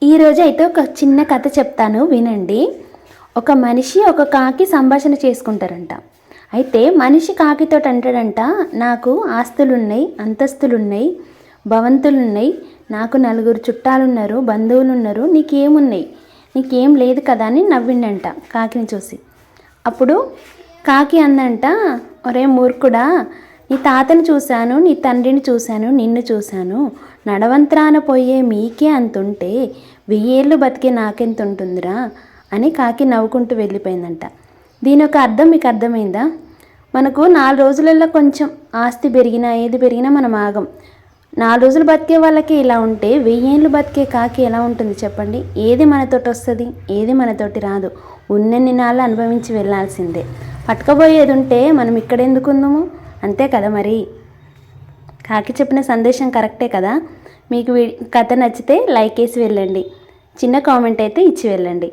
ఈరోజు అయితే ఒక చిన్న కథ చెప్తాను, వినండి. ఒక మనిషి ఒక కాకి సంభాషణ చేసుకుంటారంట. అయితే మనిషి కాకితో అంటాడంట, నాకు ఆస్తులున్నాయి, అంతస్తులున్నాయి, భవంతులున్నాయి, నాకు నలుగురు చుట్టాలున్నారు, బంధువులున్నారు, నీకేమున్నాయి, నీకేం లేదు కదా అని నవ్విండంట కాకిని చూసి. అప్పుడు కాకి అందంట, ఒరే మూర్ఖుడా, నీ తాతని చూశాను, నీ తండ్రిని చూశాను, నిన్ను చూశాను, నడవంత్రాన పోయే మీకే అంతుంటే 1000 ఏళ్ళు బతికే నాకెంత ఉంటుందిరా అని కాకి నవ్వుకుంటూ వెళ్ళిపోయిందంట. దీని ఒక అర్థం మీకు అర్థమైందా? మనకు 4 రోజులలో కొంచెం ఆస్తి పెరిగినా ఏది పెరిగినా మనం ఆగం. 4 రోజులు బతికే వాళ్ళకి ఇలా ఉంటే 1000 ఏళ్ళు బతికే కాకి ఎలా ఉంటుంది చెప్పండి? ఏది మనతోటి వస్తుంది, ఏది మనతోటి రాదు. ఉన్నన్ని నాళ్ళు అనుభవించి వెళ్ళాల్సిందే. పట్టుకపోయేది ఉంటే మనం ఇక్కడ ఎందుకుందాము? అంతే కదా మరి. కాకి చెప్పిన సందేశం కరెక్టే కదా. మీకు కథ నచ్చితే లైక్ వేసి వెళ్ళండి, చిన్న కామెంట్ అయితే ఇచ్చి వెళ్ళండి.